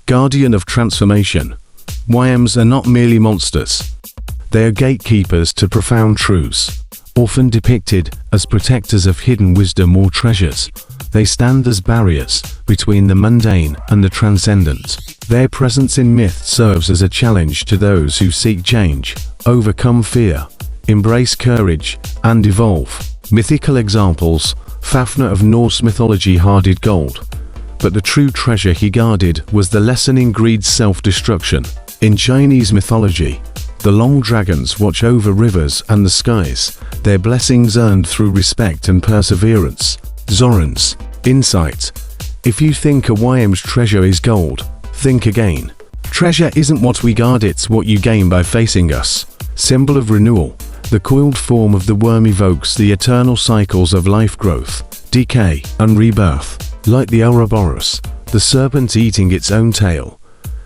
Guardian of transformation. Wyms are not merely monsters. They are gatekeepers to profound truths, often depicted as protectors of hidden wisdom or treasures. They stand as barriers between the mundane and the transcendent. Their presence in myth serves as a challenge to those who seek change, overcome fear, embrace courage, and evolve. Mythical examples: Fafnir of Norse mythology guarded gold, but the true treasure he guarded was the lesson in greed's self-destruction. In Chinese mythology, the long dragons watch over rivers and the skies, their blessings earned through respect and perseverance. Zoran's insight. If you think a Wym's treasure is gold, think again. Treasure isn't what we guard, it's what you gain by facing us. Symbol of renewal. The coiled form of the worm evokes the eternal cycles of life growth, decay, and rebirth. Like the Ouroboros, the serpent eating its own tail,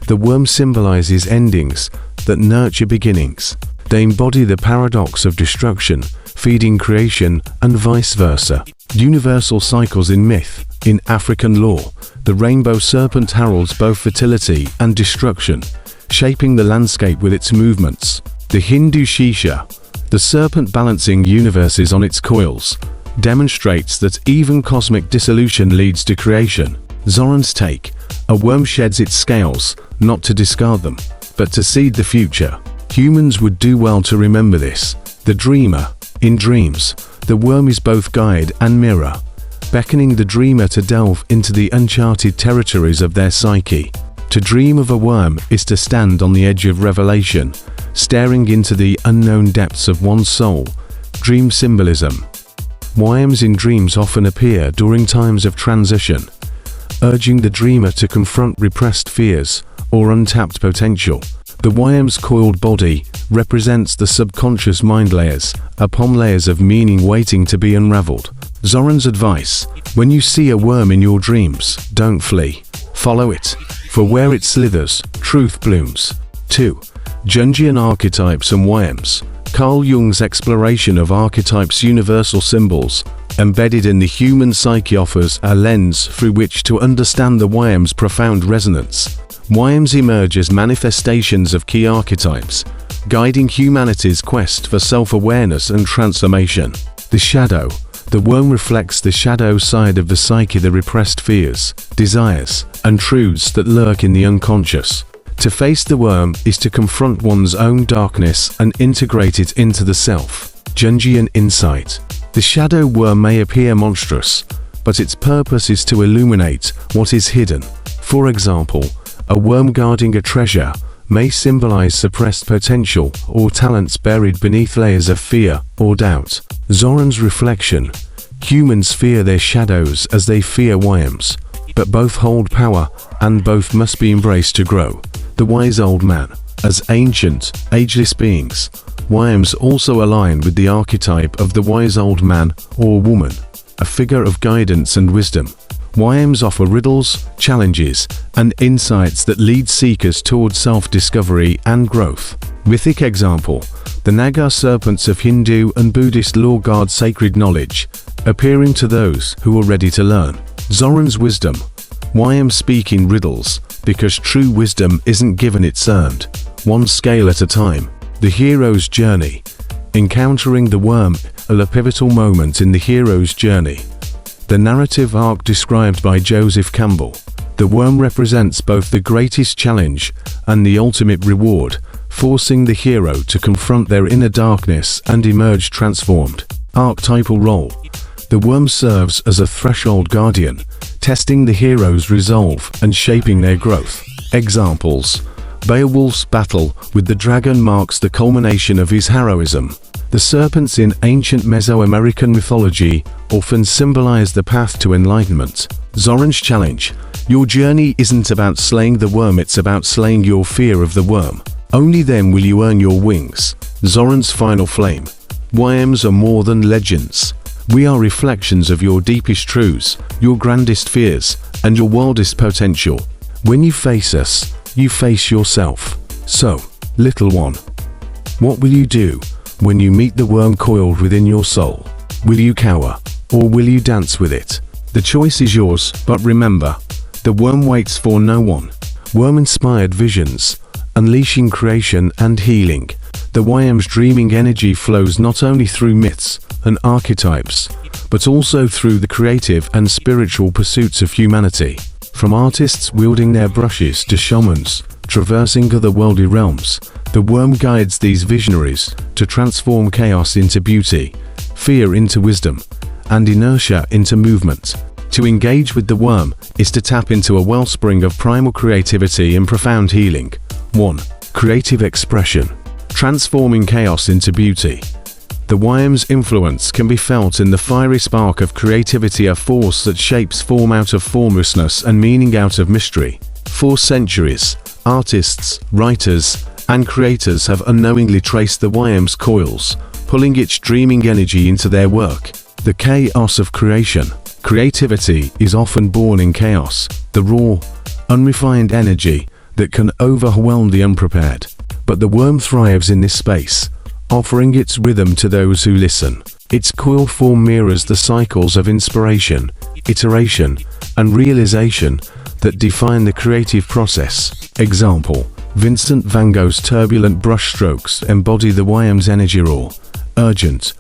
the worm symbolizes endings that nurture beginnings. They embody the paradox of destruction, feeding creation, and vice versa. Universal cycles in myth. In African lore, the rainbow serpent heralds both fertility and destruction, shaping the landscape with its movements. The Hindu Shisha, the serpent balancing universes on its coils, demonstrates that even cosmic dissolution leads to creation. Zoran's take. A worm sheds its scales, not to discard them, but to seed the future. Humans would do well to remember this. The dreamer. In dreams, the worm is both guide and mirror, beckoning the dreamer to delve into the uncharted territories of their psyche. To dream of a worm is to stand on the edge of revelation, staring into the unknown depths of one's soul. Dream symbolism. Wyms in dreams often appear during times of transition, urging the dreamer to confront repressed fears or untapped potential. The Wym's coiled body represents the subconscious mind layers, upon layers of meaning waiting to be unraveled. Zoran's advice. When you see a worm in your dreams, don't flee. Follow it, for where it slithers, truth blooms. 2. Jungian archetypes and Wyms. Carl Jung's exploration of archetypes, universal symbols, embedded in the human psyche, offers a lens through which to understand the Wym's profound resonance. Wyms emerge as manifestations of key archetypes, guiding humanity's quest for self-awareness and transformation. The shadow. The worm reflects the shadow side of the psyche, the repressed fears, desires, and truths that lurk in the unconscious. To face the worm is to confront one's own darkness and integrate it into the self. Jungian insight. The shadow worm may appear monstrous, but its purpose is to illuminate what is hidden. For example, a worm guarding a treasure may symbolize suppressed potential or talents buried beneath layers of fear or doubt. Zoran's reflection. Humans fear their shadows as they fear Wyms, but both hold power and both must be embraced to grow. The wise old man. As ancient, ageless beings, Wyms also align with the archetype of the wise old man or woman, a figure of guidance and wisdom. Wyms offer riddles, challenges, and insights that lead seekers toward self-discovery and growth. Mythic example. The Naga serpents of Hindu and Buddhist lore guard sacred knowledge, appearing to those who are ready to learn. Zoran's wisdom. Wyms speak in riddles, because true wisdom isn't given, it's earned, one scale at a time. The hero's journey. Encountering the worm, a pivotal moment in the hero's journey. The narrative arc described by Joseph Campbell. The worm represents both the greatest challenge and the ultimate reward, forcing the hero to confront their inner darkness and emerge transformed. Archetypal role. The worm serves as a threshold guardian, testing the hero's resolve and shaping their growth. Examples. Beowulf's battle with the dragon marks the culmination of his heroism. The serpents in ancient Mesoamerican mythology often symbolize the path to enlightenment. Zoran's challenge. Your journey isn't about slaying the worm, it's about slaying your fear of the worm. Only then will you earn your wings. Zoran's final flame. Wyms are more than legends. We are reflections of your deepest truths, your grandest fears, and your wildest potential. When you face us, you face yourself. So, little one, what will you do when you meet the worm coiled within your soul? Will you cower, or will you dance with it? The choice is yours, but remember, the worm waits for no one. Worm-inspired visions, unleashing creation and healing. The YM's dreaming energy flows not only through myths and archetypes, but also through the creative and spiritual pursuits of humanity. From artists wielding their brushes to shamans traversing otherworldly realms, the worm guides these visionaries to transform chaos into beauty, fear into wisdom, and inertia into movement. To engage with the worm is to tap into a wellspring of primal creativity and profound healing. 1. Creative expression. Transforming chaos into beauty. The YM's influence can be felt in the fiery spark of creativity, a force that shapes form out of formlessness and meaning out of mystery. For centuries, artists, writers, and creators have unknowingly traced the YM's coils, pulling its dreaming energy into their work. The chaos of creation. Creativity is often born in chaos, the raw, unrefined energy that can overwhelm the unprepared. But the worm thrives in this space, offering its rhythm to those who listen. Its coil form mirrors the cycles of inspiration, iteration, and realization that define the creative process. Example: Vincent van Gogh's turbulent brushstrokes embody the YM's energy, raw, urgent,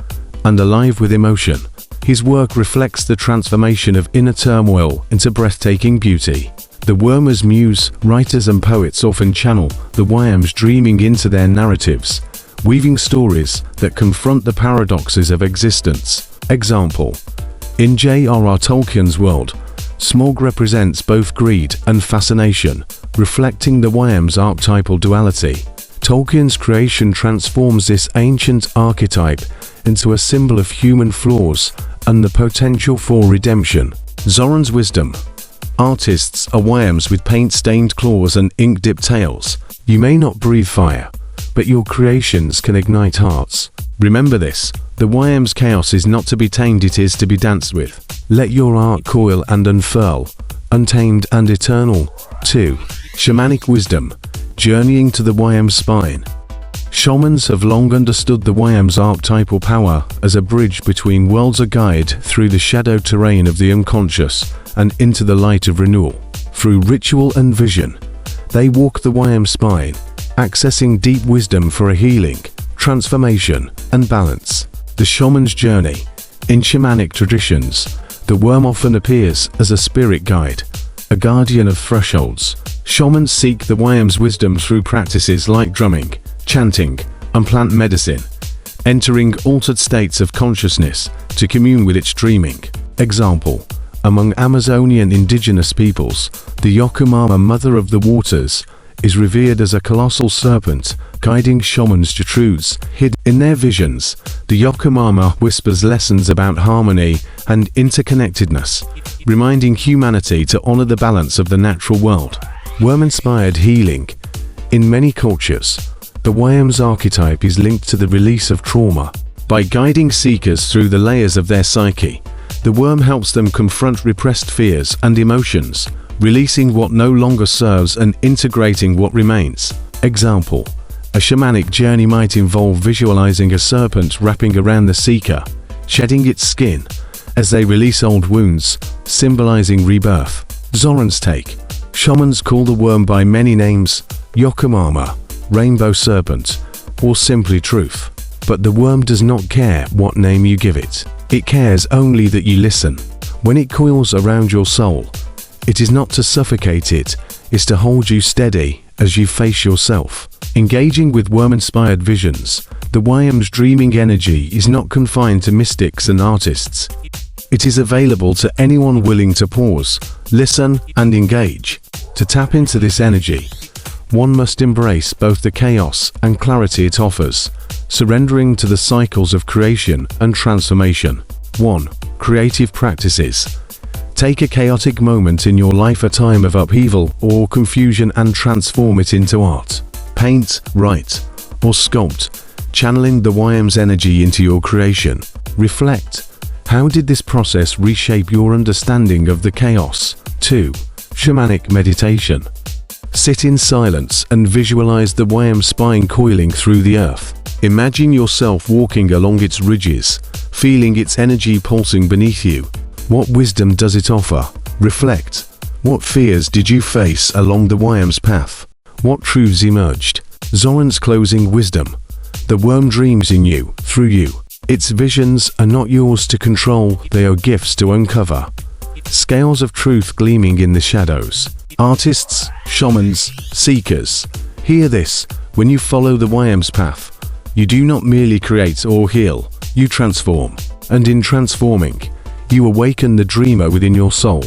and alive with emotion. His work reflects the transformation of inner turmoil into breathtaking beauty. The worm's muse, writers and poets often channel the YM's dreaming into their narratives, weaving stories that confront the paradoxes of existence. Example: in J.R.R. Tolkien's world, Smaug represents both greed and fascination, reflecting the YM's archetypal duality. Tolkien's creation transforms this ancient archetype into a symbol of human flaws and the potential for redemption. Zoran's wisdom. Artists are YMs with paint-stained claws and ink-dipped tails. You may not breathe fire, but your creations can ignite hearts. Remember this: the YM's chaos is not to be tamed, it is to be danced with. Let your art coil and unfurl, untamed and eternal. 2. Shamanic wisdom. Journeying to the YM's spine. Shamans have long understood the YM's archetypal power as a bridge between worlds, a guide through the shadow terrain of the unconscious and into the light of renewal. Through ritual and vision, they walk the YM's spine, accessing deep wisdom for a healing, transformation, and balance. The shaman's journey. In shamanic traditions, the worm often appears as a spirit guide, a guardian of thresholds. Shamans seek the YM's wisdom through practices like drumming, chanting, and plant medicine, entering altered states of consciousness to commune with its dreaming. Example: among Amazonian indigenous peoples, the Yakumama, mother of the waters, is revered as a colossal serpent, guiding shamans to truths hid in their visions. The Yakumama whispers lessons about harmony and interconnectedness, reminding humanity to honor the balance of the natural world. Worm-inspired healing. In many cultures, the YM's archetype is linked to the release of trauma. By guiding seekers through the layers of their psyche, the worm helps them confront repressed fears and emotions, releasing what no longer serves and integrating what remains. Example: a shamanic journey might involve visualizing a serpent wrapping around the seeker, shedding its skin as they release old wounds, symbolizing rebirth. Zoran's take. Shamans call the worm by many names: Yakumama, rainbow serpent, or simply truth. But the worm does not care what name you give it. It cares only that you listen. When it coils around your soul, it is not to suffocate, it is to hold you steady as you face yourself. Engaging with worm-inspired visions, the YM's dreaming energy is not confined to mystics and artists. It is available to anyone willing to pause, listen, and engage. To tap into this energy, one must embrace both the chaos and clarity it offers, surrendering to the cycles of creation and transformation. 1. Creative practices. Take a chaotic moment in your life, a time of upheaval or confusion, and transform it into art. Paint, write, or sculpt, channeling the YM's energy into your creation. Reflect. How did this process reshape your understanding of the chaos? 2. Shamanic meditation. Sit in silence and visualize the YM spine coiling through the earth. Imagine yourself walking along its ridges, feeling its energy pulsing beneath you. What wisdom does it offer? Reflect. What fears did you face along the YM's path? What truths emerged? Zoran's closing wisdom. The worm dreams in you, through you. Its visions are not yours to control, they are gifts to uncover. Scales of truth gleaming in the shadows. Artists, shamans, seekers. Hear this: when you follow the YM's path, you do not merely create or heal, you transform. And in transforming, you awaken the dreamer within your soul.